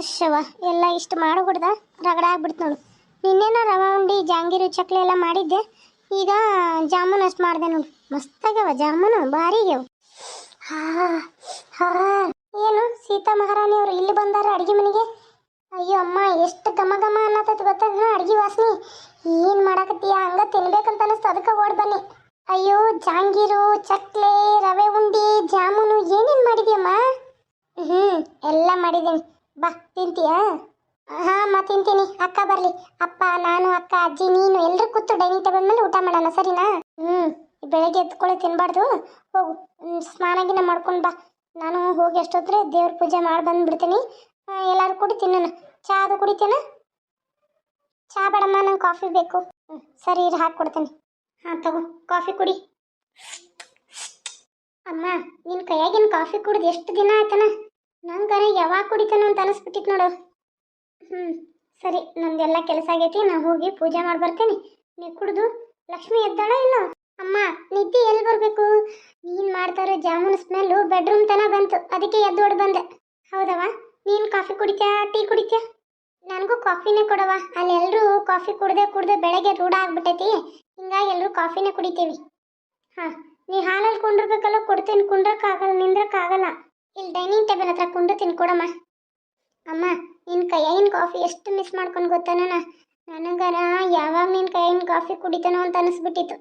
ಶವ ಎಲ್ಲ ಇಷ್ಟು ಮಾಡಿಬಿಡ್ದ ರಗಡ ಆಗ್ಬಿಡ್ತು ನೋಡು. ನಿನ್ನೇನ ರವೆ ಉಂಡಿ ಜಾಂಗೀರು ಚಕ್ಲಿ ಎಲ್ಲ ಮಾಡಿದ್ದೆ. ಈಗ ಜಾಮೂನ್ ಅಷ್ಟು ಮಾಡಿದೆ ನೋಡು. ಮಸ್ತಾಗ್ಯಾವ ಜಾಮೂನು, ಭಾರಿ ಆಗ್ಯಾವ. ಹಾ ಹಾ ಏನು ಸೀತಾ ಮಹಾರಾಣಿ ಅವರು ಇಲ್ಲಿ ಬಂದಾರ ಅಡುಗೆ ಮನೆಗೆ. ಅಯ್ಯೋ ಅಮ್ಮ, ಎಷ್ಟು ಘಮ ಘಮ ಅನ್ನತೈತಿ ಗೊತ್ತ ಅಡುಗೆ ವಾಸನೆ. ಏನು ಮಾಡಾಕತ್ತೀಯ? ಹಂಗ ತಿನ್ಬೇಕಂತ ಅನಿಸ್ತು, ಅದಕ್ಕೆ ಓಡ್ ಬನ್ನಿ. ಅಯ್ಯೋ, ಜಾಂಗೀರು ಚಕ್ಲಿ ರವೆ ಉಂಡಿ ಜಾಮೂನು ಏನೇನು ಮಾಡಿದ್ಯಮ್ಮ? ಎಲ್ಲ ಮಾಡಿದ್ದೀನಿ, ಬಾ ತಿಂತೀಯಾ? ಹಾಂ ತಿಂತೀನಿ. ಅಕ್ಕ ಬರಲಿ, ಅಪ್ಪ ನಾನು ಅಕ್ಕ ಅಜ್ಜಿ ನೀನು ಎಲ್ಲರೂ ಕೂತು ಡೈನಿಂಗ್ ಟೇಬಲ್ ಮೇಲೆ ಊಟ ಮಾಡೋಣ, ಸರಿನಾ? ಬೆಳಗ್ಗೆ ಎತ್ಕೊಳ್ಳಿ ತಿನ್ಬಾರ್ದು. ಹೋಗು ಸ್ನಾನ ಮಾಡ್ಕೊಂಡು ಬಾ. ನಾನು ಹೋಗಿ ಅಷ್ಟೊತ್ತರೆ ದೇವ್ರ ಪೂಜೆ ಮಾಡಿ ಬಂದುಬಿಡ್ತೀನಿ. ಎಲ್ಲರೂ ಕೂಡಿ ತಿನ್ನೋಣ. ಚಾ ಅದು ಕುಡಿತೇನ? ಚಾ ಬೇಡಮ್ಮ, ನಂಗೆ ಕಾಫಿ ಬೇಕು. ಸರಿ ಇರು, ಹಾಕ್ಕೊಡ್ತೇನೆ. ಹಾಂ ತಗೋ, ಕಾಫಿ ಕುಡಿ. ಅಮ್ಮ, ನಿನ್ನ ಕೈಯಾಗಿನ ಕಾಫಿ ಕುಡಿದು ಎಷ್ಟು ದಿನ ಆಯ್ತನ? ನಂಗಾರೆ ಯಾವಾಗ ಕುಡಿತಾನೋ ಅಂತ ಅನಿಸ್ಬಿಟ್ಟಿತ್ತು ನೋಡು. ಸರಿ, ನಂದೆಲ್ಲ ಕೆಲಸ ಆಗೈತಿ, ನಾನು ಹೋಗಿ ಪೂಜೆ ಮಾಡಿ ಬರ್ತೇನೆ. ನೀವು ಕುಡಿದು ಲಕ್ಷ್ಮಿ ಎದ್ದಾಳ ಇಲ್ಲ? ಅಮ್ಮ, ನಿದ್ದೆ ಎಲ್ಲಿ ಬರಬೇಕು? ನೀನು ಮಾಡ್ತಾರೋ ಜಾಮೂನ್ ಸ್ಮೆಲ್ಲು ಬೆಡ್ರೂಮ್ ತನಕ ಬಂತು, ಅದಕ್ಕೆ ಎದ್ದೋಡ್ ಬಂದೆ. ಹೌದವ? ನೀನು ಕಾಫಿ ಕುಡಿತ್ಯಾ ಟೀ ಕುಡಿತ್ಯಾ? ನನಗೂ ಕಾಫಿನೇ ಕೊಡವ. ಅಲ್ಲಿ ಎಲ್ಲರೂ ಕಾಫಿ ಕುಡ್ದೆ ಬೆಳಗ್ಗೆ ರೂಢ ಆಗ್ಬಿಟ್ಟೈತಿ, ಹಿಂಗಾಗಿ ಎಲ್ಲರೂ ಕಾಫಿನೇ ಕುಡಿತೀವಿ. ಹಾಂ, ನೀ ಹಾಲಲ್ಲಿ ಕುಂಡಿರ್ಬೇಕಲ್ಲ, ಕೊಡ್ತೀನಿ. ಕುಂಡ್ರಕ್ಕಾಗಲ್ಲ, ನಿಂದ್ರಕ್ಕಾಗಲ್ಲ. ಇಲ್ಲಿ ಡೈನಿಂಗ್ ಟೇಬಲ್ ಹತ್ರ ಕುಂಡು ತಿನ್ಕೊಡಮ್ಮ. ಅಮ್ಮ, ನಿನ್ನ ಕೈಯಾಗಿನ ಕಾಫಿ ಎಷ್ಟು ಮಿಸ್ ಮಾಡ್ಕೊಂಡು ಗೊತ್ತಾನ? ನನಗರ ಯಾವಾಗ ನಿನ್ನ ಕೈಯಾಗಿನ ಕಾಫಿ ಕುಡಿತಾನೋ ಅಂತ ಅನಿಸ್ಬಿಟ್ಟಿತ್ತು.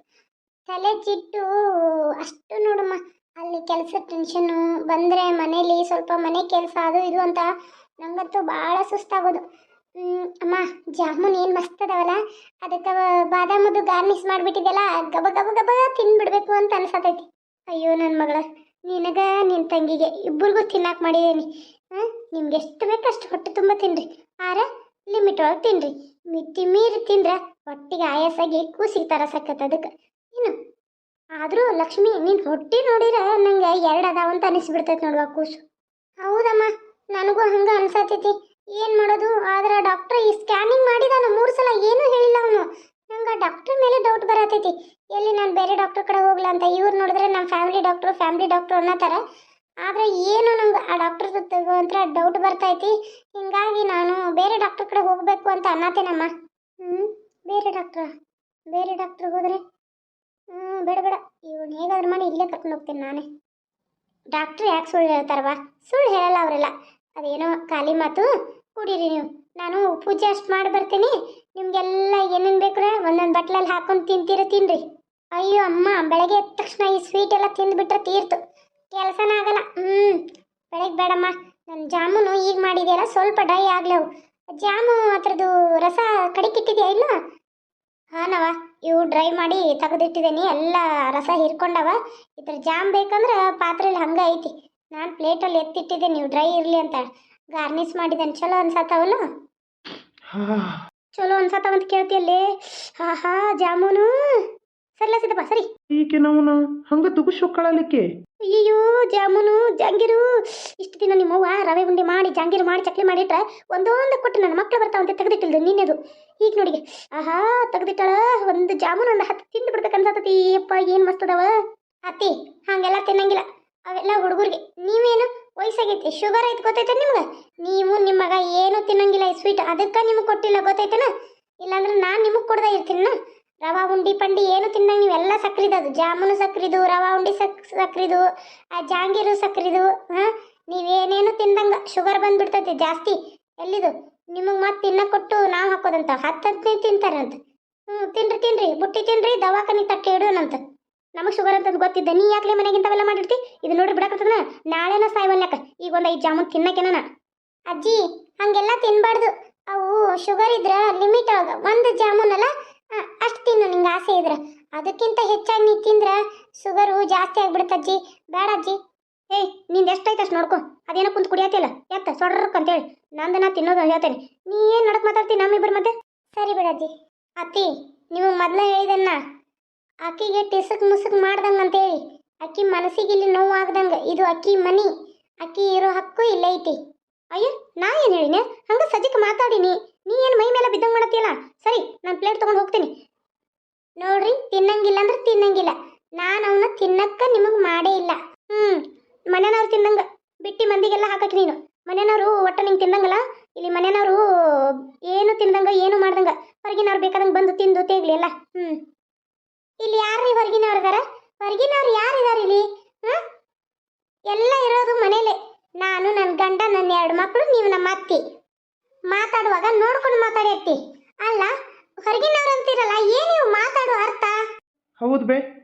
ತಲೆ ಚಿಟ್ಟು ಅಷ್ಟು ನೋಡಮ್ಮ. ಅಲ್ಲಿ ಕೆಲಸ ಟೆನ್ಷನ್ನು ಬಂದರೆ ಮನೇಲಿ ಸ್ವಲ್ಪ ಮನೆ ಕೆಲಸ ಅದು ಇದು ಅಂತ ನಂಗಂತೂ ಭಾಳ ಸುಸ್ತಾಗೋದು. ಅಮ್ಮ, ಜಾಮೂನ್ ಏನು ಮಸ್ತ್ ಅದಾವಲ್ಲ, ಅದಕ್ಕೆ ಬಾದಾಮದು ಗಾರ್ನಿಷ್ ಮಾಡಿಬಿಟ್ಟಿದ್ದೆಲ್ಲ ಗಬ ಗಬ ಗಬ ತಿಂದ್ಬಿಡ್ಬೇಕು ಅಂತ ಅನ್ಸತೈತಿ. ಅಯ್ಯೋ ನನ್ನ ಮಗಳ, ನಿನಗ ನಿನ್ನ ತಂಗಿಗೆ ಇಬ್ಬರಿಗೂ ತಿನ್ನಾಕ ಮಾಡಿದ್ದೀನಿ. ನಿಮ್ಗೆ ಎಷ್ಟು ಬೇಕು ಅಷ್ಟು ಹೊಟ್ಟೆ ತುಂಬ ತಿನ್ನಿರಿ, ಆರ ಲಿಮಿಟ್ ಒಳಗೆ ತಿನ್ನಿರಿ. ಮಿತಿ ಮೀರಿ ತಿಂದ್ರೆ ಹೊಟ್ಟಿಗೆ ಆಯಾಸಾಗಿ ಕೂಸಿಗೆ ತರ ಸಕ್ಕತ್ತ. ಅದಕ್ಕೆ ಏನು ಆದರೂ ಲಕ್ಷ್ಮಿ, ನೀನು ಹೊಟ್ಟೆ ನೋಡಿರ ನಂಗೆ 2 ಅದಾವಂತ ಅನಿಸ್ಬಿಡ್ತೈತೆ ನೋಡುವ ಕೂಸು. ಹೌದಮ್ಮ, ನನಗೂ ಹಂಗೆ ಅನ್ಸತೈತಿ. ಏನು ಮಾಡೋದು? ಆದ್ರೆ ಡಾಕ್ಟ್ರ್ ಈ ಸ್ಕ್ಯಾನಿಂಗ್ ಮಾಡಿದಾನು 3 ಸಲ, ಏನೂ ಹೇಳಿಲ್ಲ ಅವನು. ನಂಗೆ ಡಾಕ್ಟ್ರ್ ಮೇಲೆ ಡೌಟ್ ಬರತೈತಿ. ಎಲ್ಲಿ ನಾನು ಬೇರೆ ಡಾಕ್ಟ್ರ್ ಕಡೆ ಹೋಗ್ಲಾ ಅಂತ. ಇವ್ರು ನೋಡಿದ್ರೆ ನಮ್ಮ ಫ್ಯಾಮಿಲಿ ಡಾಕ್ಟ್ರು ಅನ್ನೋತಾರೆ. ಆದರೆ ಏನು ನಂಗೆ ಆ ಡಾಕ್ಟ್ರ್ ಒಂಥರ ಡೌಟ್ ಬರ್ತೈತಿ. ಹಿಂಗಾಗಿ ನಾನು ಬೇರೆ ಡಾಕ್ಟ್ರ್ ಕಡೆ ಹೋಗಬೇಕು ಅಂತ ಅನ್ನತ್ತೇನಮ್ಮ. ಬೇರೆ ಡಾಕ್ಟ್ರ್ ಹೋದರೆ ಬೇಡ ಇವ್ನು ಹೇಗಾದ್ರೂ ಮಾಡಿ ಇಲ್ಲೇ ಕರ್ಕೊಂಡು ಹೋಗ್ತೀನಿ ನಾನೇ. ಡಾಕ್ಟ್ರ್ ಯಾಕೆ ಸುಳ್ಳು ಹೇಳ್ತಾರವ? ಸುಳ್ಳು ಹೇಳಲ್ಲ ಅವರೆಲ್ಲ. ಅದೇನೋ ಖಾಲಿ ಮಾತು. ಕುಡೀರಿ ನೀವು, ನಾನು ಪೂಜೆ ಅಷ್ಟು ಮಾಡಿ ಬರ್ತೀನಿ. ನಿಮಗೆಲ್ಲ ಏನೇನು ಬೇಕ್ರೆ ಒಂದೊಂದು ಬಟ್ಲಲ್ಲಿ ಹಾಕೊಂಡು ತಿನ್ನಿರಿ. ಅಯ್ಯೋ ಅಮ್ಮ, ಬೆಳಗ್ಗೆ ಎದ್ದ ತಕ್ಷಣ ಈ ಸ್ವೀಟ್ ಎಲ್ಲ ತಿಂದುಬಿಟ್ರೆ ತೀರ್ತು, ಕೆಲಸನ ಆಗಲ್ಲ. ಬೆಳಗ್ಗೆ ಬೇಡಮ್ಮ. ನನ್ನ ಜಾಮೂನು ಈಗ ಮಾಡಿದೆಯಲ್ಲ, ಸ್ವಲ್ಪ ಡ್ರೈ ಆಗ್ಲವು. ಜಾಮು ಅದ್ರದ್ದು ರಸ ಕಡಿಕಿಟ್ಟಿದೆಯಾ ಇಲ್ಲ? ಹಾನವ, ಇವು ಡ್ರೈ ಮಾಡಿ ತೆಗೆದಿಟ್ಟಿದ್ದೀನಿ, ಎಲ್ಲ ರಸ ಹಿರ್ಕೊಂಡವ. ಇದ್ರ ಜಾಮ್ ಬೇಕಂದ್ರೆ ಪಾತ್ರೆಯಲ್ಲಿ ಹಂಗೆ ಐತಿ. ನಾನು ಪ್ಲೇಟಲ್ಲಿ ಎತ್ತಿಟ್ಟಿದ್ದೆ, ನೀವು ಡ್ರೈ ಇರಲಿ ಅಂತ ಗಾರ್ನಿಷ್ ಮಾಡಿದ್ದೇನೆ. ಚಲೋ ಅನ್ಸತ್ತಾವಲ್ಲ? ಚಲೋ ಅನ್ಸತ್ತಾವಂತ ಕೇಳ್ತಿಯಲ್ಲಿ. ಹಾ ಜಾಮೂನು ಸರಿಲ್ಲ ಸಿದ್ದಪ್ಪ, ಸರಿ. ಈಕೆ ನವನ ಹಂಗ ತುಗುಶೊಕ್ಕಳಲಿಕ್ಕೆ. ಅಯ್ಯೋ, ಜಾಮೂನು ಜಾಂಗೀರು ಇಷ್ಟು ದಿನ ನಿಮ್ಮವ್ವ ರವೆ ಉಂಡೆ ಮಾಡಿ ಜಾಂಗೀರು ಮಾಡಿ ಚಕ್ಲಿ ಮಾಡಿಟ್ರೆ ಒಂದೊಂದು ಕೊಟ್ಟು ನನ್ನ ಮಕ್ಕಳು ಬರ್ತಾವಂತೆ ತೆಗೆದಿಟ್ಟಿಲ್ದು ನಿನ್ನೆದು. ಈಗ ನೋಡಿಗೆ ಆಹಾ ತೆಗೆದಿಟ್ಟಾಳ. ಒಂದು ಜಾಮೂನು ಒಂದು 10 ತಿಂದು ಬಿಡ್ಬೇಕನ್ಸತತಿ. ಅಪ್ಪ ಏನು ಮಸ್ತ್ ಅದಾವ. ಅತ್ತಿ, ಹಾಗೆಲ್ಲ ತಿನ್ನಂಗಿಲ್ಲ, ಅವೆಲ್ಲ ಹುಡುಗರಿಗೆ. ನೀವೇನು ವಯಸ್ಸಾಗೈತಿ, ಶುಗರ್ ಐತೆ ಗೊತ್ತೈತೆ ನಿಮ್ಗೆ. ನೀವು ನಿಮ್ಮ ಮಗ ಏನು ತಿನ್ನಂಗಿಲ್ಲ ಈ ಸ್ವೀಟ್, ಅದಕ್ಕೆ ನಿಮಗೆ ಕೊಟ್ಟಿಲ್ಲ ಗೊತ್ತೈತೆನ? ಇಲ್ಲಾಂದ್ರೆ ನಾನು ನಿಮಗೆ ಕೊಡ್ದೆ ಇರ್ತೀನ. ರವಾ ಉಂಡಿ ಪಂಡಿ ಏನು ತಿನ್ನಂಗೆ ನೀವೆಲ್ಲ ಸಕ್ರಿದು. ಅದು ಜಾಮೂನು ಸಕ್ರಿದು, ರವಾ ಉಂಡಿ ಸಕ್ರಿದು, ಆ ಜಾಂಗೀರು ಸಕ್ರಿದು. ನೀವೇನೇನು ತಿಂದಂಗೆ ಶುಗರ್ ಬಂದುಬಿಡ್ತೈತಿ ಜಾಸ್ತಿ. ಎಲ್ಲಿದು ನಿಮಗೆ ಮತ್ತೆ ತಿನ್ನಕ್ಕೆ ಕೊಟ್ಟು ನಾವು ಹಾಕೋದಂತ 10-15 ತಿಂತಾರಂತ. ತಿನ್ರಿ ಬುಟ್ಟಿ ತಿನ್ರಿ, ದವಾಖಾನೆ ತಟ್ಟೆ ಇಡೋಣಂತ. ನಮಗೆ ಶುಗರ್ ಅಂತಂದು ಗೊತ್ತಿದ್ದ, ನೀ ಯಾಕಲೇ ಮನೆಗಿಂತವೆಲ್ಲ ಮಾಡಿರ್ತಿ? ಇದು ನೋಡ್ರಿ ಬಿಡಕತ್ತದ, ನಾಳೆನ ಸಾಯ್ವನ್ಯಾಕ. ಈಗ ಒಂದು 5 ಜಾಮೂನ್ ತಿನ್ನಕೇನ? ಅಜ್ಜಿ, ಹಾಗೆಲ್ಲ ತಿನ್ಬಾರ್ದು. ಅವು ಶುಗರ್ ಇದ್ರೆ ಲಿಮಿಟ್ ಒಳಗೆ 1 ಜಾಮೂನಲ್ಲ ಅಷ್ಟು ತಿನ್ನು, ನಿಂಗೆ ಆಸೆ ಇದ್ರೆ. ಅದಕ್ಕಿಂತ ಹೆಚ್ಚಾಗಿ ನೀ ತಿಂದ್ರೆ ಶುಗರು ಜಾಸ್ತಿ ಆಗಿಬಿಡುತ್ತಜ್ಜಿ. ಬೇಡ ಅಜ್ಜಿ. ಏಯ್, ನಿಂದು ಎಷ್ಟೈತೆ ಅಷ್ಟು ನೋಡ್ಕೊ. ಅದೇನೋ ಕುಂತು ಕುಡಿಯತ್ತಿಲ್ಲ ಯಾಕೆ ಸೊಡ್ರಕ್ಕೆ ಅಂತೇಳಿ ನಂದು ನಾ ತಿನ್ನೋದು ಹೇಳ್ತೇನೆ. ನೀ ಏನು ನಡಕ್ ಮಾತಾಡ್ತೀನಿ ನಮ್ಮಿಬ್ಬರು ಮತ್ತೆ? ಸರಿ ಬಿಡಜ್ಜಿ. ಅತ್ತಿ, ನಿಮಗೆ ಮೊದಲೇ ಹೇಳಿದೆನ್ನ, ಅಕ್ಕಿಗೆ ಟಿಸಕ್ ಮುಸುಕ್ ಮಾಡ್ದಂಗೆ ಅಂತೇಳಿ. ಅಕ್ಕಿ ಮನಸ್ಸಿಗೆ ಇಲ್ಲಿ ನೋವು ಆಗ್ದಂಗೆ. ಇದು ಅಕ್ಕಿ ಮನಿ, ಅಕ್ಕಿ ಇರೋ ಹಕ್ಕು ಇಲ್ಲೇ ಐತಿ. ಅಯ್ಯೋ, ನಾ ಏನು ಹೇಳಿನೆ? ಹಂಗೆ ಸಜ್ಜಿಗೆ ಮಾತಾಡಿನಿ. ನೀ ಏನು ಮೈ ಮೇಲೆ ಬಿದ್ದಂಗೆ ಮಾಡತ್ತಿಲ್ಲ. ಸರಿ, ನಾನು ಪ್ಲೇಟ್ ತೊಗೊಂಡು ಹೋಗ್ತೀನಿ. ನೋಡ್ರಿ, ತಿನ್ನಂಗಿಲ್ಲ ಅಂದ್ರೆ ತಿನ್ನಂಗಿಲ್ಲ. ನಾನು ಅವನ್ನ ತಿನ್ನಕ್ಕೆ ನಿಮಗೆ ಮಾಡೇ ಇಲ್ಲ. ಮನೆಯವ್ರು ತಿನ್ನಂಗೆ ಬಿಟ್ಟು ಮಂದಿಗೆಲ್ಲ ಹಾಕಕ್ಕೆ ನೀನು. ಮನೆಯವರು ಒಟ್ಟು ನಿಂಗೆ ತಿನ್ನಂಗಲ್ಲ, ಇಲ್ಲಿ ಮನೆಯವರು ಏನು ತಿಂದಂಗ ಏನು ಮಾಡ್ದಂಗ ಹೊರಗಿನವ್ರು ಬೇಕಾದಂಗೆ ಬಂದು ತಿಂದು ತೇಗ್ಲಿ ಎಲ್ಲ. ಇಲ್ಲಿ ಯಾರ್ರಿ ಹೊರಗಿನವ್ರು ಇದಾರ? ಹೊರಗಿನವ್ರು ಯಾರು ಇದಾರ ಇಲ್ಲಿ? ಎಲ್ಲ ಇರೋದು ಮನೇಲೆ. ನಾನು, ನನ್ನ ಗಂಡ, ನನ್ನ 2 ಮಕ್ಕಳು, ನೀವು ನಮ್ಮ ಅತ್ತಿ. ಮಾತಾಡುವಾಗ ನೋಡ್ಕೊಂಡು ಮಾತಾಡಿ ಅತ್ತಿ. ಅಲ್ಲ, ಹೊರಗಿನವ್ರು ಅಂತೀರಲ್ಲ, ಏನು ನೀವು ಮಾತಾಡೋ ಅರ್ಥ? ಹೌದು ಬೇ,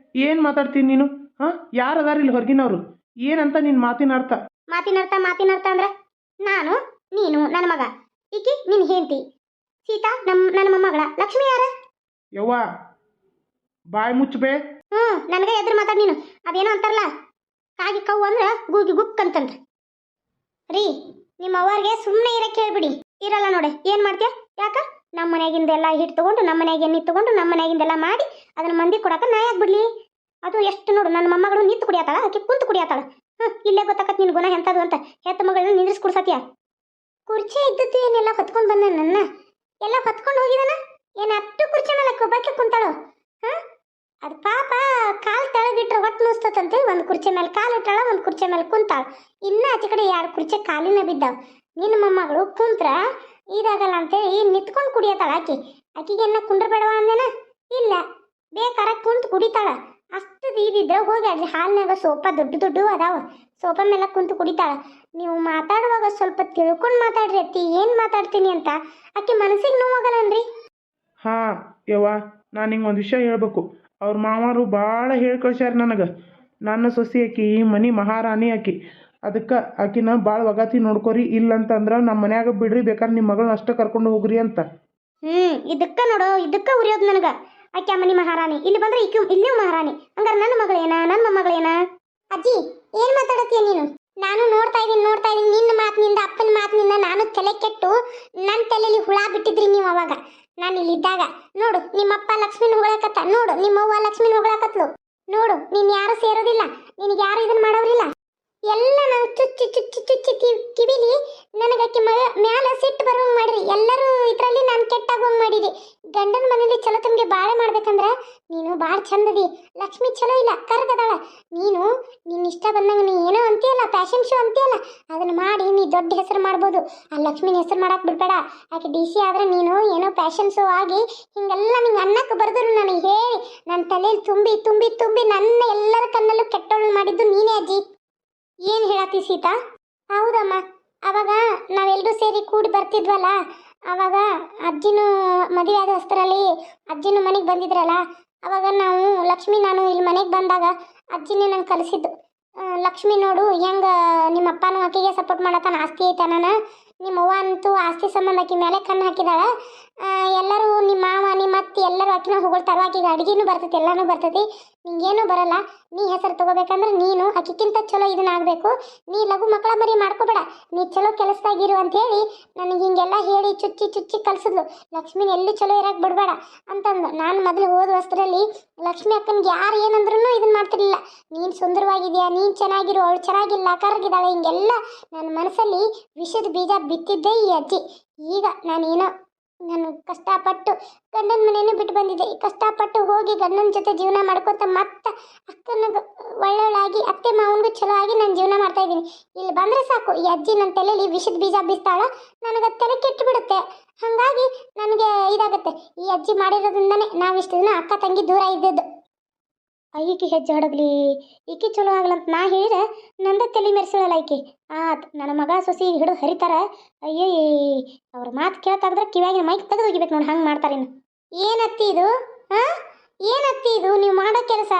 ಏನು ಮಾತಾಡ್ತೀನಿ ನೀನು? ಹಾಂ, ಯಾರು ಅದಾರ ಇಲ್ಲಿ ಹೊರಗಿನವರು? ಏನಂತ ನಿನ್ನ ಮಾತಿನ ಅರ್ಥ? ಮಾತಿನ ಅರ್ಥ ಅಂದ್ರೆ ನಾನು, ನೀನು, ನನ್ನ ಮಗ, ಈಕಿ ನಿನ್ನ ಹೆಂಡತಿ ಸೀತಾ, ನನ್ನ ಮೊಮ್ಮಗಳ ಲಕ್ಷ್ಮಿ ಯಾರ? ಯವ್ವ, ಬಾಯಿ ಮುಚ್ಚಬೇ. ನನಗೆ ಎದುರು ಮಾತಾಡಿ ನೀನು. ಅದೇನೋ ಅಂತಾರಲ್ಲ, ಕಾಗಿ ಕವ್ವು ಅಂದ್ರೆ ಗೂಗಿ ಗುಕ್ ಅಂತಂತ. ರೀ, ನಿಮ್ಮ ಅವ್ವರಿಗೆ ಸುಮ್ಮನೆ ಇರಕ್ಕೆ ಹೇಳ್ಬಿಡಿ. ಇರಲ್ಲ ನೋಡಿ, ಏನು ಮಾಡ್ತೀಯ? ಯಾಕ ನಮ್ಮ ಮನೆಯಾಗಿಂದೆಲ್ಲ ಹಿಟ್ಟು ತಗೊಂಡು, ನಮ್ಮ ಮನೆಯಾಗ ಎಣ್ಣೆ ತಗೊಂಡು, ನಮ್ಮ ಮನೆಯಾಗಿಂದೆಲ್ಲ ಮಾಡಿ ಅದನ್ನ ಮಂದಿ ಕೊಡಾಕ ನಾ ಯಾಕೆ ಬಿಡ್ಲಿ? ಅದು ಎಷ್ಟು ನೋಡು, ನನ್ನ ಮೊಮ್ಮಗಳು ನಿಂತು ಕುಡಿಯತ್ತಾಳ, ಆಕೆ ಕುಂತು ಕುಡಿಯತ್ತಾಳ. ಇಲ್ಲೇ ಗೊತ್ತಾಕತ್ ನಿನ್ ಗುಣ ಎಂಥದ್ದು ಅಂತ. ಹೆತ್ತ ಮಗಳನ್ನ ನಿಂದ್ರಿಸಿ ಕುಡ್ಸತ್ತೀಯ. ಕುರ್ಚಿ ಇದ್ದದ್ದು ಏನೆಲ್ಲ ಹೊತ್ಕೊಂಡು ಬಂದ ನನ್ನ ಎಲ್ಲ ಹೊತ್ಕೊಂಡು ಹೋಗಿದಾನ. ಏನು ಅಷ್ಟು ಕುರ್ಚಿ ಮೇಲೆ ಕೊಬ್ಬಕ್ಕೆ ಕುಂತಾಳು? ಅದು ಪಾಪ ಕಾಲು ತೆಳಗಿಟ್ರೆ ಹೊಟ್ಟು ನುಸ್ತತಂತೆ. ಒಂದು ಕುರ್ಚಿ ಮೇಲೆ ಕಾಲು ಇಟ್ಟಾಳ, ಒಂದು ಕುರ್ಚಿ ಮೇಲೆ ಕುಂತಾಳ. ಇನ್ನ ಆಚೆ ಕಡೆ 2 ಕುರ್ಚಿ ಕಾಲಿನ ಬಿದ್ದಾವ. ನಿನ್ನ ಮೊಮ್ಮಗಳು ಕುಂತ್ರ ಇದಾಗಲ್ಲ ಅಂತೇಳಿ ನಿಂತ್ಕೊಂಡು ಕುಡಿಯತ್ತಾಳ. ಆಕಿಗೆನ್ನ ಕುಂಡ್ರಬೇಡವ ಅಂದೇನ? ಇಲ್ಲ, ಬೇಕಾರೆ ಕುಂತು ಕುಡಿತಾಳ. ಅಷ್ಟು ಇದಿದ್ರೆ ಹೋಗಿ ಅಲ್ಲಿ ಹಾಲಿನಾಗ ಸೋಫಾ ದೊಡ್ಡ ಅದಾವ, ಸೋಫಾ ಮೇಲೆ ಕುಂತು ಕುಡಿತಾಳ. ನೀವು ಮಾತಾಡುವಾಗ ಸ್ವಲ್ಪ ತಿಳ್ಕೊಂಡು ಮಾತಾಡ್ರಿ ಅತ್ತಿ, ಏನು ಮಾತಾಡ್ತೀನಿ ಅಂತ. ಆಕೆ ಮನಸ್ಸಿಗೆ ನೋವಾಗಲ್ಲನ್ರಿ? ಹಾಂ ಯವ್ವ, ನಾನು ನಿಂಗೆ ಒಂದು ವಿಷಯ ಹೇಳ್ಬೇಕು. ಅವ್ರ ಮಾವರು ಭಾಳ ಹೇಳಿ ಕಳ್ಸ್ಯಾರ ನನಗೆ. ನನ್ನ ಸೊಸಿ ಆಕಿ ಮನೆ ಮಹಾರಾಣಿ ಆಕಿ. ಅದಕ್ಕೆ ಆಕಿನ ಭಾಳ ಒಗಾತಿ ನೋಡ್ಕೊರಿ. ಇಲ್ಲಂತಂದ್ರೆ ನಮ್ಮ ಮನ್ಯಾಗ ಬಿಡ್ರಿ, ಬೇಕಾದ್ರೆ ನಿಮ್ಮ ಮಗಳನ್ನ ಅಷ್ಟೇ ಕರ್ಕೊಂಡು ಹೋಗ್ರಿ ಅಂತ. ಇದಕ್ಕೆ ನೋಡು, ಇದಕ್ಕೆ ಉರಿಯೋದು ನನಗೆ. ಆಕೆ ಮನೆ ಮಹಾರಾಣಿ, ಇಲ್ಲಿ ಬಂದ್ರೆ ಇಲ್ಲೂ ಮಹಾರಾಣಿ. ಹಂಗಾರೆ ನನ್ನ ಮಗಳೇನ, ನನ್ನ ಮೊಮ್ಮಗಳೇನ? ಅಜ್ಜಿ, ಏನು ಮಾತಾಡತ್ತೀಯ ನೀನು? ನಾನು ನೋಡ್ತಾ ಇದ್ದೀನಿ ನಿನ್ನ ಮಾತಿನಿಂದ, ಅಪ್ಪನ ಮಾತಿನಿಂದ ನಾನು ತಲೆ ಕೆಟ್ಟು ನನ್ನ ತಲೆಯಲ್ಲಿ ಹುಳ ಬಿಟ್ಟಿದ್ರಿ ನೀವು. ಅವಾಗ ನಾನು ಇಲ್ಲಿದ್ದಾಗ ನೋಡು, ನಿಮ್ಮಪ್ಪ ಲಕ್ಷ್ಮಿನ ಹೊಗಳಕತ್ತ, ನೋಡು ನಿಮ್ಮವ್ವ ಲಕ್ಷ್ಮಿನ ಹೊಗಳಕತ್ಲು. ನೋಡು, ನೀನು ಯಾರು ಸೇರೋದಿಲ್ಲ, ನಿನಗೆ ಯಾರು ಇದನ್ನ ಮಾಡೋರಿಲ್ಲ. ಎಲ್ಲ ನಾವು ಚುಚ್ಚಿ ಕಿವಿಲಿ ನನಗೆ ಆಕಿ ಮ್ಯಾಲ ಸಿಟ್ಟು ಬರುವಂಗೆ ಮಾಡಿರಿ. ಎಲ್ಲರೂ ಇದರಲ್ಲಿ ನಾನು ಕೆಟ್ಟಾಗುವಂಗೆ ಮಾಡಿರಿ. ಗಂಡನ ಮನೇಲಿ ಚಲೋ ತಮಗೆ ಬಾಳೆ ಮಾಡ್ಬೇಕಂದ್ರೆ ನೀನು ಭಾಳ ಚಂದದಿ. ಲಕ್ಷ್ಮಿ ಚಲೋ ಇಲ್ಲ, ಕರ್ಗದಾಳ. ನೀನು ನಿನ್ನ ಇಷ್ಟ ಬಂದಂಗೆ ನೀ ಏನೋ ಅಂತೀಯಲ್ಲ, ಫ್ಯಾಷನ್ ಶೋ ಅಂತೀಯಲ್ಲ, ಅದನ್ನು ಮಾಡಿ ನೀ ದೊಡ್ಡ ಹೆಸರು ಮಾಡ್ಬೋದು. ಆ ಲಕ್ಷ್ಮಿನ ಹೆಸರು ಮಾಡಕ್ಕೆ ಬಿಡ್ಬೇಡ. ಆಕೆ DC ಆದ್ರೆ ನೀನು ಏನೋ ಫ್ಯಾಷನ್ ಶೋ ಆಗಿ ಹಿಂಗೆಲ್ಲ ನಿಂಗೆ ಅನ್ನಕ್ಕೆ ಬರೆದ್ರು ನನಗೆ ಹೇಳಿ ನನ್ನ ತಲೆಯಲ್ಲಿ ತುಂಬಿ ತುಂಬಿ ತುಂಬಿ ನನ್ನ ಎಲ್ಲರ ಕಣ್ಣಲ್ಲೂ ಕೆಟ್ಟವಳು ಮಾಡಿದ್ದು ನೀನೇ ಅಜ್ಜಿ. ಏನು ಹೇಳತ್ತಿ ಸೀತಾ? ಹೌದಮ್ಮ, ಅವಾಗ ನಾವೆಲ್ಲರೂ ಸೇರಿ ಕೂಡಿ ಬರ್ತಿದ್ವಲ್ಲ, ಅವಾಗ ಅಜ್ಜಿನೂ ಮದುವೆ ಆದ ಹೊಸ್ತರಲ್ಲಿ ಅಜ್ಜಿನೂ ಮನೆಗೆ ಬಂದಿದ್ರಲ್ಲ, ಅವಾಗ ನಾವು ಲಕ್ಷ್ಮಿ ನಾನು ಇಲ್ಲಿ ಮನೆಗೆ ಬಂದಾಗ ಅಜ್ಜಿನೇ ನಂಗೆ ಕಲಿಸಿದ್ದು. ಲಕ್ಷ್ಮಿ ನೋಡು ಹೆಂಗೆ ನಿಮ್ಮಪ್ಪನೂ ಆಕೆಗೆ ಸಪೋರ್ಟ್ ಮಾಡತ್ತಾನ, ಆಸ್ತಿ ಐತಾನ. ನಿಮ್ಮವ್ವ ಅಂತೂ ಆಸ್ತಿ ಸಂಬಂಧ ಆಕಿ ಮೇಲೆ ಕಣ್ಣು ಹಾಕಿದಾಳ. ಎಲ್ಲರೂ ನಿಮ್ಮ ಮಾವ ನಿಮ್ಮ ಅತ್ತಿ ಎಲ್ಲರೂ ಆಕಿನ ಹೊಗಳ್ತಾರೋ. ಆಕಿಗೆ ಅಡುಗೆನೂ ಬರ್ತೈತಿ, ಎಲ್ಲನೂ ಬರ್ತೈತಿ. ನಿಂಗೇನು ಬರಲ್ಲ. ನೀ ಹೆಸರು ತಗೋಬೇಕಂದ್ರೆ ನೀನು ಆಕಿಕ್ಕಿಂತ ಚಲೋ ಇದನ್ನ ಆಗಬೇಕು. ನೀ ಲಘು ಮಕ್ಕಳ ಮರಿ ಮಾಡ್ಕೋಬೇಡ, ನೀ ಚಲೋ ಕೆಲಸದಾಗಿರು ಅಂತ ಹೇಳಿ ನನಗೆ ಹಿಂಗೆಲ್ಲ ಹೇಳಿ ಚುಚ್ಚಿ ಕಲಿಸಿದ್ಲು. ಲಕ್ಷ್ಮಿನ ಎಲ್ಲೂ ಚಲೋ ಇರಕ್ಕೆ ಬಿಡಬೇಡ ಅಂತಂದು. ನಾನು ಮೊದಲು ಹೋದ ವಸ್ತ್ರದಲ್ಲಿ ಲಕ್ಷ್ಮಿ ಅಕ್ಕನಿಗೆ ಯಾರು ಏನಂದ್ರೂ ಇದನ್ನ ಮಾಡ್ತಿರ್ಲಿಲ್ಲ. ನೀನು ಸುಂದರವಾಗಿದೆಯಾ, ನೀನು ಚೆನ್ನಾಗಿರು, ಅವಳು ಚೆನ್ನಾಗಿಲ್ಲ, ಕರಗಿದ್ದಾಳೆ, ಹಿಂಗೆಲ್ಲ ನನ್ನ ಮನಸ್ಸಲ್ಲಿ ವಿಷದ ಬೀಜ ಬಿತ್ತಿದ್ದೆ ಈ ಅಜ್ಜಿ. ಈಗ ನಾನು ಕಷ್ಟಪಟ್ಟು ಗಂಡನ ಮನೆಯೂ ಬಿಟ್ಟು ಬಂದಿದ್ದೆ. ಕಷ್ಟಪಟ್ಟು ಹೋಗಿ ಗಂಡನ ಜೊತೆ ಜೀವನ ಮಾಡ್ಕೊತ ಮತ್ತೆ ಅಕ್ಕನಿಗೆ ಒಳ್ಳೊಳ್ಳಾಗಿ ಅತ್ತೆ ಮಾವನಿಗೂ ಚಲೋ ಆಗಿ ನಾನು ಜೀವನ ಮಾಡ್ತಾ ಇದ್ದೀನಿ. ಇಲ್ಲಿ ಬಂದರೆ ಸಾಕು, ಈ ಅಜ್ಜಿ ನನ್ನ ತಲೆಯಲ್ಲಿ ವಿಷದ ಬೀಜ ಬೀಸ್ತಾಳ, ನನಗೆ ತಲೆ ಕೆಟ್ಟು ಬಿಡುತ್ತೆ. ಹಾಗಾಗಿ ನನಗೆ ಇದಾಗುತ್ತೆ. ಈ ಅಜ್ಜಿ ಮಾಡಿರೋದ್ರಿಂದನೇ ನಾವಿಷ್ಟು ದಿನ ಅಕ್ಕ ತಂಗಿ ದೂರ ಇದ್ದದ್ದು. ಈಕೆ ಹೆಜ್ಜೆ ಹಡಗ್ಲಿ, ಈಕೆ ಚಲೋ ಆಗ್ಲಂತ ನಾ ಹೇಳಿದ್ರೆ ನಂದ ತಲೆ ಮೆರೆಸಲ್ಲ ಈಕೆ. ನನ್ನ ಮಗ ಸೊಸಿ ಹಿಡಿದು ಹರಿತಾರ. ಅಯ್ಯೇ, ಅವ್ರ ಮಾತು ಕೇಳ್ತಾಗ್ದ್ರೆ ಕಿವಿಯಾಗಿನ ಮೈಕ್ ತೆಗೆದು ಹೋಗಿಬೇಕು ನೋಡಿ, ಹಂಗೆ ಮಾಡ್ತಾರೇನು. ಏನತ್ತಿ ಇದು? ಏನತ್ತಿ ಇದು ನೀವು ಮಾಡೋ ಕೆಲಸ?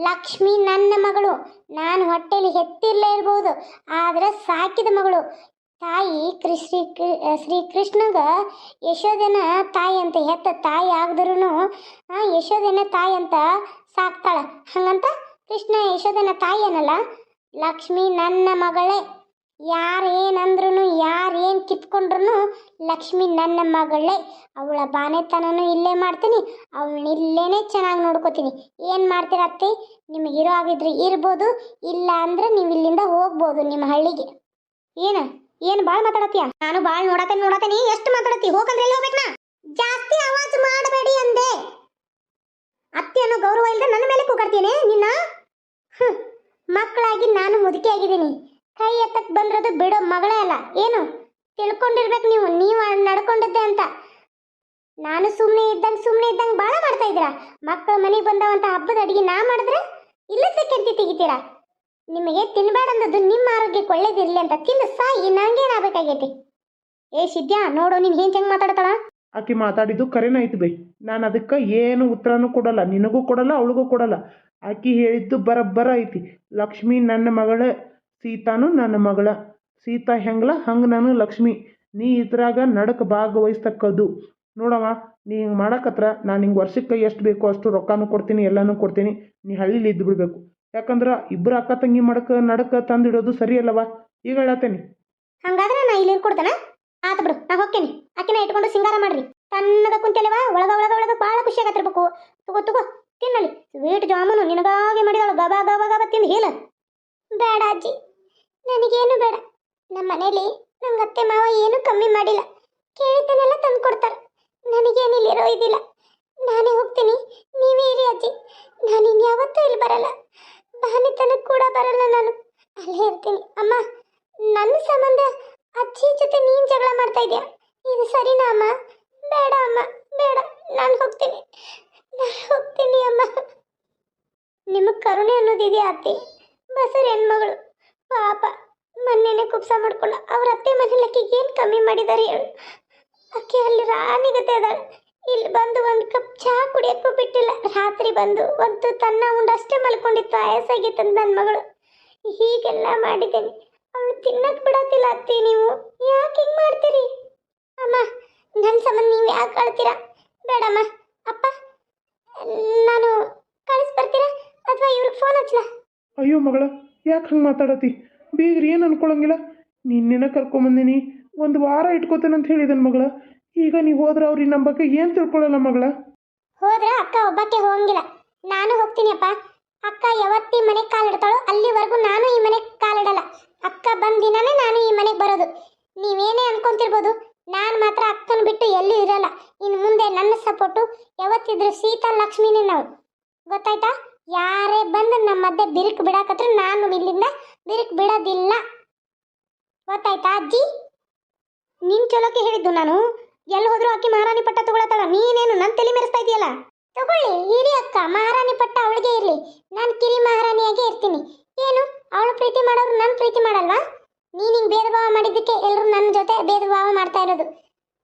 ಲಕ್ಷ್ಮಿ ನನ್ನ ಮಗಳು. ನಾನು ಹೊಟ್ಟೆಲಿ ಹೆತ್ತಿರಲೇ ಇರ್ಬೋದು, ಆದರೆ ಸಾಕಿದ ಮಗಳು. ತಾಯಿ ಶ್ರೀಕೃಷ್ಣಗ ಯಶೋಧನ ತಾಯಿ ಅಂತ, ಹೆತ್ತ ತಾಯಿ ಆಗದ್ರೂ ಯಶೋಧನ ತಾಯಿ ಅಂತ ಸಾಕ್ತಾಳ. ಹಂಗಂತ ಕೃಷ್ಣ ಯಶೋಧನ ತಾಯಿ ಅನ್ನಲ್ಲ. ಲಕ್ಷ್ಮಿ ನನ್ನ ಮಗಳೇ. ಯಾರೇನಂದ್ರೂ ಯಾರೇನು ಕಿತ್ಕೊಂಡ್ರು ಲಕ್ಷ್ಮಿ ನನ್ನ ಮಗಳೇ. ಅವಳ ಬಾನೆತನೂ ಇಲ್ಲೇ ಮಾಡ್ತೀನಿ, ಅವಳನ್ನ ಇಲ್ಲೇನೆ ಚೆನ್ನಾಗಿ ನೋಡ್ಕೋತೀನಿ. ಏನು ಮಾಡ್ತೀರ ಅತ್ತೆ? ನಿಮಗಿರೋ ಆಗಿದ್ರೆ ಇರ್ಬೋದು, ಇಲ್ಲ ಅಂದ್ರೆ ನೀವು ಇಲ್ಲಿಂದ ಹೋಗ್ಬೋದು ನಿಮ್ಮ ಹಳ್ಳಿಗೆ. ಏನು ಭಾಳ ಮಾತಾಡತ್ತೀಯ? ನಾನು ಭಾಳ ನೋಡತೇನೆ. ಎಷ್ಟು ಮಾತಾಡತ್ತಿ? ಹೋಗಂದ್ರೆ ಎಲ್ಲಿ ಹೋಗ್ಬೇಕನಾ? ಜಾಸ್ತಿ ಆವಾಜ್ ಮಾಡಬೇಡಿ ಅಂದೆ. ಅತ್ತೆ ಅನ್ನೋ ಗೌರವ ಇಲ್ಲದೆ ನನ್ನ ಮೇಲೆ ಕೂಗಾಡ್ತೀನಿ ನಿನ್ನ. ಮಕ್ಕಳಾಗಿ ನಾನು ಮುದುಕಿ ಆಗಿದ್ದೀನಿ. ಕೈ ಎತ್ತಕ್ಕೆ ಬಂದ್ರದು ಬಿಡೋ ಮಗಳೇ ಅಲ್ಲ. ಏನು ತಿಳ್ಕೊಂಡಿರ್ಬೇಕು ನೀವು ನಡ್ಕೊಂಡಿದ್ದೆ ಅಂತ. ನಾನು ಸುಮ್ಮನೆ ಇದ್ದಂಗೆ ಭಾಳ ಮಾಡ್ತಾ ಇದ್ದೀರಾ. ಮಕ್ಕಳು ಮನೆಗೆ ಬಂದವಂತ ಹಬ್ಬದ ಅಡಿಗೆ ನಾ ಮಾಡಿದ್ರೆ ಇಲ್ಲದ ಕೆಂತಿ ತೆಗಿತೀರಾ. ನಿಮಗೆ ತಿನ್ಬೇಡ ಅಂದದ್ದು ನಿಮ್ಮ ಆರೋಗ್ಯಕ್ಕೆ ಒಳ್ಳೇದಿರಲಿ ಅಂತ ತಿಂದು ಸಾಯಿ ನಂಗೇನಾಗಬೇಕಾಗೈತಿ. ಏ ಸಿದ್ಯಾ, ನೋಡು ನೀನು ಏನು ಹೆಂಗೆ ಮಾತಾಡ್ತಾಳ. ಆಕಿ ಮಾತಾಡಿದ್ದು ಕರೆನ ಐತಿ ಬೈ. ನಾನು ಅದಕ್ಕೆ ಏನು ಉತ್ತರನೂ ಕೊಡಲ್ಲ, ನಿನಗೂ ಕೊಡಲ್ಲ, ಅವಳಿಗೂ ಕೊಡಲ್ಲ. ಆಕಿ ಹೇಳಿದ್ದು ಬರಬ್ಬರ ಐತಿ. ಲಕ್ಷ್ಮಿ ನನ್ನ ಮಗಳ, ಸೀತಾನು ನನ್ನ ಮಗಳ. ಸೀತಾ ಹೆಂಗಲ ಹಂಗೆ ನಾನು ಲಕ್ಷ್ಮಿ. ನೀ ಇದ್ರಾಗ ನಡಕ ಭಾಗವಹಿಸ್ತಕ್ಕದ್ದು. ನೋಡವ, ನೀ ಹಿಂಗೆ ಮಾಡಕತ್ರ ನಾನು ಹಿಂಗೆ ವರ್ಷಕ್ಕೆ ಎಷ್ಟು ಬೇಕೋ ಅಷ್ಟು ರೊಕ್ಕನೂ ಕೊಡ್ತೀನಿ, ಎಲ್ಲನೂ ಕೊಡ್ತೀನಿ. ನೀ ಹಳ್ಳಿಲಿ ಇದ್ದು ಬಿಡಬೇಕು. ಯಾಕಂದ್ರೆ ಇಬ್ಬರು ಅಕ್ಕ ತಂಗಿ ನಡಕ ತಂದಿಡೋದು ಸರಿ ಅಲ್ಲವ. ಈಗ ಹೇಳತ್ತೇನೆ. ಹಂಗಾದ್ರೆ ನಾ ಇಲ್ಲಿ ಕೊಡ್ತೇನೆ. ಆತ ಬಿಡು, ನಾ ಹೋಗ್ತೇನೆ. ಅಕ್ಕಿನ ಇಟ್ಕೊಂಡು ಸಿಂಗಾರ ಮಾಡ್ರಿ. ತಣ್ಣಗ ಕುಂತೆಲೆವ ಒಳಗ ಭಾಳ ಖುಷಿ ಆಗತ್ತಿರ್ಬೇಕು. ತಗೋ ತಿನ್ನಲಿ. ಸ್ವೀಟ್ ಜಾಮೂನು ನಿನಗಾಗಿ ಮಾಡಿದಳು. ಗಬಾ ಗಬಾ ಗಬಾ ತಿಂದು ಹೇಳ. ಬೇಡ ಅಜ್ಜಿ, ನನಗೇನು ಬೇಡ. ನಮ್ಮ ಮನೇಲಿ ನಂಗೆ ಅತ್ತೆ ಮಾವ ಏನು ಕಮ್ಮಿ ಮಾಡಿಲ್ಲ. ಕೇಳಿದ್ದನ್ನೆಲ್ಲ ತಂದು ಕೊಡ್ತಾರೆ. ನನಗೇನಿಲ್ಲಿರೋ ಇದಿಲ್ಲ. ನಾನೇ ಹೋಗ್ತೀನಿ, ನೀವೇ ಇರಿ ಅಜ್ಜಿ. ನಾನು ಇನ್ಯಾವತ್ತೂ ಇಲ್ಲಿ ಬರಲ್ಲ. ಬಾನಿತನಕ್ಕೆ ಕೂಡ ಬರಲ್ಲ. ನಾನು ಅಲ್ಲೇ ಇರ್ತೀನಿ. ಅಮ್ಮ, ನನ್ನ ಸಂಬಂಧ ಅಜ್ಜಿ ಜೊತೆ ನೀನು ಜಗಳ ಮಾಡ್ತಾ ಇದೆಯಾ? ಇದು ಸರಿನಾ ಅಮ್ಮ? ಬೇಡ ಅಮ್ಮ, ಬೇಡ. ನಾನು ಹೋಗ್ತೀನಿ ಅಮ್ಮ. ನಿಮಗೆ ಕರುಣೆ ಅನ್ನೋದಿದೆಯಾ ಅತ್ತೆ? ಬಸರ ಹೆಣ್ಮಗಳು ಪಾಪ ಮೊನ್ನೆನೆ ಕುಪ್ಸ ಮಾಡ್ಕೊಂಡು ಅವ್ರ ಅತ್ತೆ ಮನೇಲಿ ಅಕ್ಕಿಗೆ ಏನು ಕಮ್ಮಿ ಮಾಡಿದಾರೆ ಹೇಳು. ಅಕ್ಕಿ ಅಲ್ಲಿ ರಾಣಿಗತೆ ಅದಾಳ. ಇಲ್ಲಿ ಬಂದು ಒಂದು ಕಪ್ ಚಹಾ ಕುಡಿಯೋಕ್ಕೂ ಬಿಟ್ಟಿಲ್ಲ. ರಾತ್ರಿ ಬಂದು ಒಂದು ತನ್ನ ಉಂಡಷ್ಟೇ ಮಲ್ಕೊಂಡಿತ್ತು. ಆಯಾಸಾಗಿತ್ತಂತ ನನ್ನ ಮಗಳು. ಹೀಗೆಲ್ಲ ಮಾಡಿದ್ದೇನೆ. ಅವಳು ತಿನ್ನಕ್ಕೆ ಬಿಡತ್ತಿಲ್ಲ ಅತ್ತಿ. ನೀವು ಯಾಕೆ ಹಿಂಗೆ ಮಾಡ್ತೀರಿ? ಅಮ್ಮ, ನನ್ನ ಸಂಬಂಧ ನೀವು ಯಾಕೆ ಅಳ್ತೀರಾ? ಬೇಡಮ್ಮ. ಅಪ್ಪ, ನಾನು ಕಳಿಸ್ಬರ್ತೀರಾ ಅಥವಾ ಇವ್ರಿಗೆ ಫೋನ್ ಹಚ್ಚಲಾ? ಅಯ್ಯೋ ಮಗಳ, ಯಾಕೆ ಹಂಗೆ ಮಾತಾಡತಿ? ಬೀಗ್ರಿ ಏನು ಅನ್ಕೊಳಂಗಿಲ್ಲ. ನಿನ್ನೆನ ಕರ್ಕೊಂಬಂದಿನಿ, ಒಂದು ವಾರ ಇಟ್ಕೋತೇನಂತ ಹೇಳಿದನು ಮಗಳ. ಈಗ ನೀವು ಹೋದ್ರೆ ಅವ್ರಿಗೆ ನಮ್ಮ ಬಗ್ಗೆ ಏನು ತಿಳ್ಕೊಳ್ಳಲ್ಲ ಮಗಳ. ಹೋದ್ರೆ ಅಕ್ಕ ಒಬ್ಬಕ್ಕೆ ಹೋಗಂಗಿಲ್ಲ. ನಾನು ಹೋಗ್ತೀನಿ ಅಪ್ಪ. ಅಕ್ಕ ಯಾವತ್ತಿ ಮನೆಗೆ ಕಾಲಿಡ್ತಾಳೋ ಅಲ್ಲಿವರೆಗೂ ನಾನು ಈ ಮನೆಗೆ ಕಾಲಿಡಲ್ಲ. ಅಕ್ಕ ಬಂದ ದಿನನೇ ನಾನು ಈ ಮನೆಗೆ ಬರೋದು. ನೀವೇನೇ ಅನ್ಕೊಂತಿರ್ಬೋದು, ನಾನು ಮಾತ್ರ ಅಕ್ಕನ ಬಿಟ್ಟು ಎಲ್ಲೂ ಇರಲ್ಲ. ಇನ್ನು ಮುಂದೆ ನನ್ನ ಸಪೋರ್ಟು ಯಾವತ್ತಿದ್ರು ಸೀತಾ ಲಕ್ಷ್ಮಿನೇ ನಾವು. ಗೊತ್ತಾಯ್ತಾ? ಯಾರೇ ಬಂದು ನಮ್ಮ ಮಧ್ಯೆ ಬಿರುಕು ಬಿಡಾಕತ್ರ ನಾನು ಇಲ್ಲಿಂದ ಬಿರುಕು ಬಿಡೋದಿಲ್ಲ. ಗೊತ್ತಾಯ್ತಾ ಅಜ್ಜಿ? ನಿನ್ ಚಲೋಕೆ ಹೇಳಿದ್ದು ನಾನು. ಎಲ್ಲಿ ಹೋದ್ರು ಆಕಿ ಮಹಾರಾಣಿ ಪಟ್ಟ ತಗೊಳತಾಳ. ನೀನೇನು ನನ್ನ ತಲೆ ಮೆರೆಸ್ತಾ ಇದೆಯಲ್ಲ. ತಗೊಳ್ಳಿ, ಹಿರಿ ಅಕ್ಕ ಮಹಾರಾಣಿ ಪಟ್ಟ ಅವಳಿಗೆ ಇರಲಿ. ನಾನು ಕಿರಿ ಮಹಾರಾಣಿಯಾಗೆ ಇರ್ತೀನಿ. ಏನು, ಅವಳು ಪ್ರೀತಿ ಮಾಡೋರು ನನ್ನ ಪ್ರೀತಿ ಮಾಡಲ್ವಾ? ನೀನು ಹಿಂಗೆ ಭೇದ ಭಾವ ಮಾಡಿದ್ದಕ್ಕೆ ಎಲ್ಲರೂ ನನ್ನ ಜೊತೆ ಭೇದ ಭಾವ ಮಾಡ್ತಾ ಇರೋದು.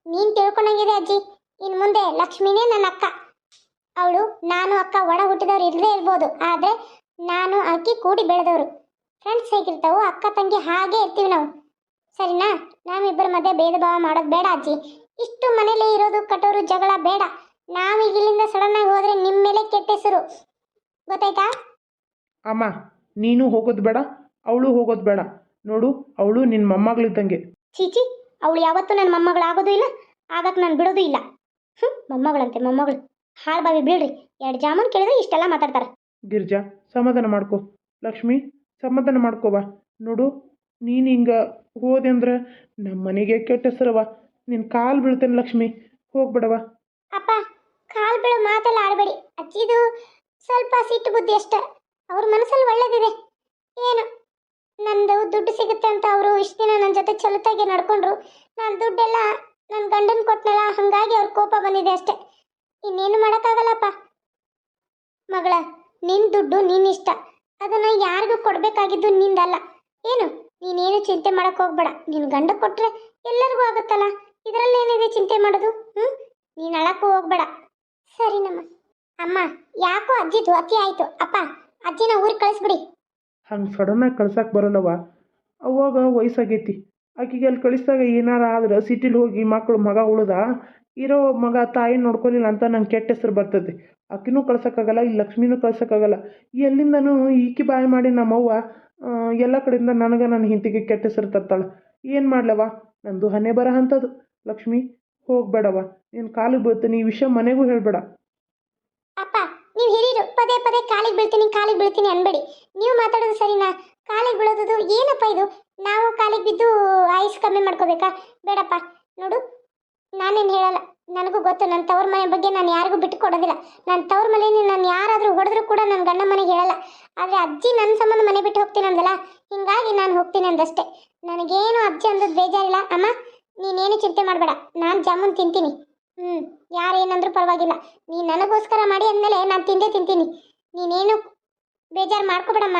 ನೀನು ತಿಳ್ಕೊಂಡಂಗಿದೆ ಅಜ್ಜಿ. ಇನ್ನು ಮುಂದೆ ಲಕ್ಷ್ಮಿನೇ ನನ್ನ ಅಕ್ಕ. ಅವಳು ನಾನು ಅಕ್ಕ ಒಡ ಹುಟ್ಟಿದವ್ರು ಇರದೇ ಇರ್ಬೋದು, ಆದರೆ ನಾನು ಅಕ್ಕಿ ಕೂಡಿ ಬೆಳೆದವರು. ಫ್ರೆಂಡ್ಸ್ ಹೇಗಿರ್ತಾವೋ ಅಕ್ಕ ತಂಗಿ ಹಾಗೆ ಇರ್ತೀವಿ ನಾವು. ಸರಿನಾ? ನಾವಿಬ್ಬರ ಮಧ್ಯೆ ಭೇದ ಭಾವ ಮಾಡೋದು ಬೇಡ ಅಜ್ಜಿ. ಇಷ್ಟು ಮನೇಲೇ ಇರೋದು ಕಟ್ಟೋರು ಜಗಳ ಬೇಡ. ನಾವೀಗ ಇಲ್ಲಿಂದ ಸಡನ್ನಾಗಿ ಹೋದರೆ ನಿಮ್ಮ ಮೇಲೆ ಕೆಟ್ಟ ಹೆಸರು. ಗೊತ್ತಾಯ್ತಾ? ಅಮ್ಮ, ನೀನು ಹೋಗೋದು ಬೇಡ, ಅವಳು ಹೋಗೋದು ಬೇಡ. ನೋಡು, ಅವಳು ನಿನ್ನ ಮೊಮ್ಮಗಳಿದ್ದಂಗೆ. ಚೀಚಿ, ಅವಳು ಯಾವತ್ತೂ ನನ್ನ ಮೊಮ್ಮಗಳಾಗೋದು ಇಲ್ಲ, ಆಗಕ್ಕೆ ನಾನು ಬಿಡೋದು ಇಲ್ಲ. ಮೊಮ್ಮಗಳಂತೆ ಮೊಮ್ಮಗಳು. ಹಾಳು ಬಾವಿ ಬೀಳ್ರಿ. 2 ಜಾಮೂನ್ ಕೇಳಿದ್ರೆ ಇಷ್ಟೆಲ್ಲ ಮಾತಾಡ್ತಾರೆ. ಗಿರ್ಜಾ, ಸಮಾಧಾನ ಮಾಡ್ಕೊ. ಲಕ್ಷ್ಮಿ, ಸಮಾಧಾನ ಮಾಡ್ಕೋವಾ. ನೋಡು, ನೀನು ಹಿಂಗೆ ಹೋದೆ ಅಂದ್ರೆ ನಮ್ಮ ಮನೆಗೆ ಕೆಟ್ಟ ಹೆಸರವ. ನಿನ್ನ ಕಾಲು ಬೀಳ್ತೇನೆ ಲಕ್ಷ್ಮಿ, ಹೋಗ್ಬೇಡವ. ಅಪ್ಪ, ಕಾಲು ಬೀಳೋ ಮಾತೆಲ್ಲ ಆಡಬೇಡಿ. ಅಜ್ಜಿದು ಸ್ವಲ್ಪ ಸಿಟ್ಟು ಬುದ್ಧಿ ಅಷ್ಟೇ. ಅವ್ರ ಮನಸ್ಸಲ್ಲಿ ಒಳ್ಳೇದಿದೆ. ಏನು, ನಂದು ದುಡ್ಡು ಸಿಗುತ್ತೆ ಅಂತ ಅವರು ಇಷ್ಟು ದಿನ ನನ್ನ ಜೊತೆ ಚಲುತ್ತಾಗಿ ನಡ್ಕೊಂಡ್ರು. ನಾನು ದುಡ್ಡೆಲ್ಲ ನನ್ನ ಗಂಡನ ಕೊಟ್ಟನಲ್ಲ, ಹಾಗಾಗಿ ಅವ್ರ ಕೋಪ ಬಂದಿದೆ ಅಷ್ಟೇ. ಇನ್ನೇನು ಮಾಡೋಕ್ಕಾಗಲ್ಲಪ್ಪ. ಮಗಳ, ನಿನ್ನ ದುಡ್ಡು ನಿನ್ನಿಷ್ಟ. ಅದನ್ನು ಯಾರಿಗೂ ಕೊಡಬೇಕಾಗಿದ್ದು ನಿಂದಲ್ಲ. ಏನು, ನೀನೇನು ಚಿಂತೆ ಮಾಡೋಕ್ಕೆ ಹೋಗ್ಬೇಡ. ನಿನ್ನ ಗಂಡ ಕೊಟ್ಟರೆ ಎಲ್ಲರಿಗೂ ಆಗುತ್ತಲ್ಲ, ಇದರಲ್ಲೇನಿದೆ ಚಿಂತೆ ಮಾಡೋದು? ನೀನು ಅಳಕ್ಕೂ ಹೋಗ್ಬೇಡ. ಸರಿನಮ್ಮ. ಅಮ್ಮ, ಯಾಕೋ ಅಜ್ಜಿದು ಅತಿ ಆಯಿತು. ಅಪ್ಪ, ಅಜ್ಜಿನ ಊರಿಗೆ ಕಳಿಸ್ಬಿಡಿ. ಹಂಗೆ ಸಡನ್ನಾಗಿ ಕಳ್ಸಕ್ಕೆ ಬರೋಲ್ಲವ. ಅವಾಗ ವಯಸ್ಸಾಗೈತಿ. ಆಕಿಗೆ ಅಲ್ಲಿ ಕಳಿಸಿದಾಗ ಏನಾರ ಆದ್ರೆ ಸಿಟಿಲಿ ಹೋಗಿ ಮಗ ಉಳ್ದ ಇರೋ ಮಗ ತಾಯಿ ನೋಡ್ಕೊಲಿಲ್ಲ ಅಂತ ನಂಗೆ ಕೆಟ್ಟ ಹೆಸರು ಬರ್ತದೆ. ಆಕಿನೂ ಕಳ್ಸೋಕ್ಕಾಗಲ್ಲ, ಈ ಲಕ್ಷ್ಮಿನೂ ಕಳ್ಸೋಕ್ಕಾಗಲ್ಲ. ಎಲ್ಲಿಂದನೂ ಈಕಿ ಬಾಯಿ ಮಾಡಿ ನಮ್ಮವ್ವ ಎಲ್ಲ ಕಡೆಯಿಂದ ನನಗೆ ನನ್ನ ಹೆಂಡತಿಗೆ ಕೆಟ್ಟ ಹೆಸರು ತರ್ತಾಳೆ. ಏನು ಮಾಡ್ಲವ, ನಂದು ಹಣೆ ಬರ ಅಂಥದ್ದು. ಲಕ್ಷ್ಮಿ, ಹೋಗ್ಬೇಡವ, ನೀನು ಕಾಲಿಗೆ ಬೀಳ್ತೀನಿ. ಈ ವಿಷಯ ಮನೆಗೂ ಹೇಳಬೇಡ. ಅಪ್ಪ, ನೀವು ಹಿರಿಯರು ಪದೇ ಪದೇ ಕಾಲಿಗೆ ಬೀಳ್ತೀನಿ ಅನ್ಬೇಡಿ. ನೀವು ಮಾತಾಡೋದು ಸರಿನಾ? ಕಾಲಿಗೆ ಬೀಳೋದು ಏನಪ್ಪ ಇದು? ನಾವು ಕಾಲಿಗೆ ಬಿದ್ದು ಆಯುಸ್ ಕಮ್ಮಿ ಮಾಡ್ಕೋಬೇಕಾ? ಬೇಡಪ್ಪ. ನೋಡು, ನಾನೇನು ಹೇಳಲ್ಲ. ನನಗೂ ಗೊತ್ತು, ನನ್ನ ತವ್ರ ಮನೆ ಬಗ್ಗೆ ನಾನು ಯಾರಿಗೂ ಬಿಟ್ಟು ಕೊಡೋದಿಲ್ಲ. ನನ್ನ ತವ್ರ ಮನೇಲಿ ನಾನು ಯಾರಾದರೂ ಹೊಡೆದ್ರೂ ಕೂಡ ನನ್ನ ಗಂಡ ಮನೆಗೆ ಹೇಳಲ್ಲ. ಆದರೆ ಅಜ್ಜಿ ನನ್ನ ಸಂಬಂಧ ಮನೆ ಬಿಟ್ಟು ಹೋಗ್ತೀನಿ ಅಂದಲ್ಲ, ಹಿಂಗಾಗಿ ನಾನು ಹೋಗ್ತೀನಿ ಅಂದಷ್ಟೇ. ನನಗೇನು ಅಜ್ಜಿ ಅಂದದ್ದು ಬೇಜಾರಿಲ್ಲ. ಅಮ್ಮ, ನೀನೇನು ಚಿಂತೆ ಮಾಡಬೇಡ, ನಾನು ಜಾಮೂನ್ ತಿಂತೀನಿ. ಹ್ಞೂ, ಯಾರೇನಂದ್ರೂ ಪರವಾಗಿಲ್ಲ. ನೀನು ನನಗೋಸ್ಕರ ಮಾಡಿ ಅಂದಮೇಲೆ ನಾನು ತಿಂದೇ ತಿಂತೀನಿ. ನೀನೇನು ಬೇಜಾರು ಮಾಡ್ಕೋಬೇಡಮ್ಮ.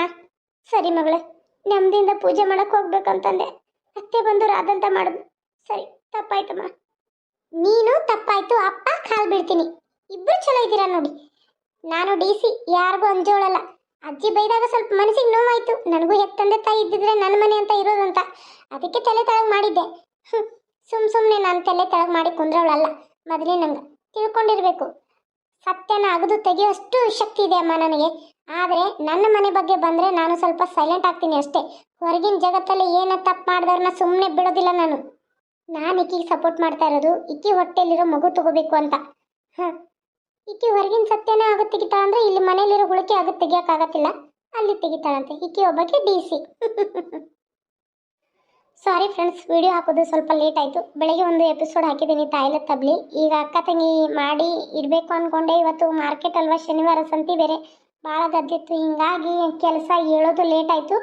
ಸರಿ ಮಗಳೇ, ನೆಮ್ಮದಿಯಿಂದ ಪೂಜೆ ಮಾಡಕ್ಕೆ ಹೋಗ್ಬೇಕಂತಂದೆ. ಅತ್ತೆ ಬಂದು ರಾದಂತ ಮಾಡಿದ್ಲು. ಸರಿ, ತಪ್ಪಾಯ್ತಮ್ಮ. ನೀನು ತಪ್ಪಾಯ್ತು, ಅಪ್ಪ ಕಾಲು ಬೀಳ್ತೀನಿ. ಇಬ್ಬರು ಚಲೋ ಇದ್ದೀರಾ ನೋಡಿ. ನಾನು ಡಿ ಸಿ, ಯಾರಿಗೂ ಅಂಜೋಳಲ್ಲ. ಅಜ್ಜಿ ಬೈದಾಗ ಸ್ವಲ್ಪ ಮನಸ್ಸಿಗೆ ನೋವಾಯ್ತು. ನನಗೂ ಹೆತ್ತಂದೆ ತಾಯಿ ಇದ್ದಿದ್ರೆ ನನ್ನ ಮನೆ ಅಂತ ಇರೋದಂತ. ಅದಕ್ಕೆ ತಲೆ ತೆಳಗೆ ಮಾಡಿದ್ದೆ. ಸುಮ್ಮನೆ ನಾನು ತಲೆ ತೆಳಗೆ ಮಾಡಿ ಕುಂದ್ರವಳಲ್ಲ. ಮೊದಲೇ ನಂಗೆ ತಿಳ್ಕೊಂಡಿರ್ಬೇಕು. ಸತ್ಯನ ಅಗದು ತೆಗೆಯೋಷ್ಟು ಶಕ್ತಿ ಇದೆ ಅಮ್ಮ ನನಗೆ. ಆದರೆ ನನ್ನ ಮನೆ ಬಗ್ಗೆ ಬಂದರೆ ನಾನು ಸ್ವಲ್ಪ ಸೈಲೆಂಟ್ ಆಗ್ತೀನಿ ಅಷ್ಟೇ. ಹೊರಗಿನ ಜಗತ್ತಲ್ಲಿ ಏನು ತಪ್ಪು ಮಾಡಿದವ್ರನ್ನ ಸುಮ್ಮನೆ ಬಿಡೋದಿಲ್ಲ ನಾನು. ಈಕಿಗೆ ಸಪೋರ್ಟ್ ಮಾಡ್ತಾ ಇರೋದು ಈಕಿ ಹೊಟ್ಟೆಲಿರೋ ಮಗು ತಗೋಬೇಕು ಅಂತ. ಹಾಂ, ಈಕಿ ಹೊರಗಿನ ಸತ್ಯನೇ ಆಗುತ್ತೆ ತೆಗಿತಾಳಂದ್ರೆ ಇಲ್ಲಿ ಮನೇಲಿರೋ ಹುಳಿಕೆ ಆಗುತ್ತೆ ತೆಗಿಯೋಕ್ಕಾಗತ್ತಿಲ್ಲ. ಅಲ್ಲಿ ತೆಗಿತಾಳಂತೆ. ಈಕಿ ಒಬ್ಬಕ್ಕೆ D C. Sorry friends, video ಹಾಕೋದು ಸ್ವಲ್ಪ ಲೇಟ್ ಆಯಿತು. ಬೆಳಗ್ಗೆ ಒಂದು ಎಪಿಸೋಡ್ ಹಾಕಿದ್ದೀನಿ ತಾಯಿಲ ತಬ್ಲಿ. ಈಗ ಅಕ್ಕ ತಂಗಿ ಮಾಡಿ ಇಡಬೇಕು ಅಂದ್ಕೊಂಡೆ. ಇವತ್ತು ಮಾರ್ಕೆಟ್ ಅಲ್ವಾ, ಶನಿವಾರ ಸಂತಿ ಬೇರೆ ಭಾಳ ಗದ್ದಿತ್ತು. ಹಿಂಗಾಗಿ ಕೆಲಸ ಹೇಳೋದು ಲೇಟ್ ಆಯಿತು.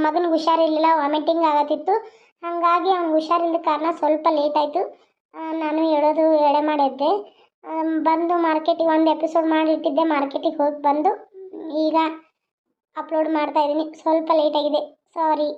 ಮಗನಿಗೆ ಹುಷಾರಿರಲಿಲ್ಲ, ವಾಮಿಟಿಂಗ್ ಆಗತ್ತಿತ್ತು. ಹಾಗಾಗಿ ಅವ್ನಿಗೆ ಹುಷಾರಿಲ್ಲದ ಕಾರಣ ಸ್ವಲ್ಪ ಲೇಟ್ ಆಯಿತು. ನಾನು ಹೇಳೋದು ಎಡೆ ಮಾಡಿದ್ದೆ. ಬಂದು ಮಾರ್ಕೆಟಿಗೆ ಒಂದು ಎಪಿಸೋಡ್ ಮಾಡಿಟ್ಟಿದ್ದೆ. ಮಾರ್ಕೆಟಿಗೆ ಹೋಗಿ ಬಂದು ಈಗ ಅಪ್ಲೋಡ್ ಮಾಡ್ತಾಯಿದ್ದೀನಿ. ಸ್ವಲ್ಪ ಲೇಟಾಗಿದೆ, ಸಾರಿ.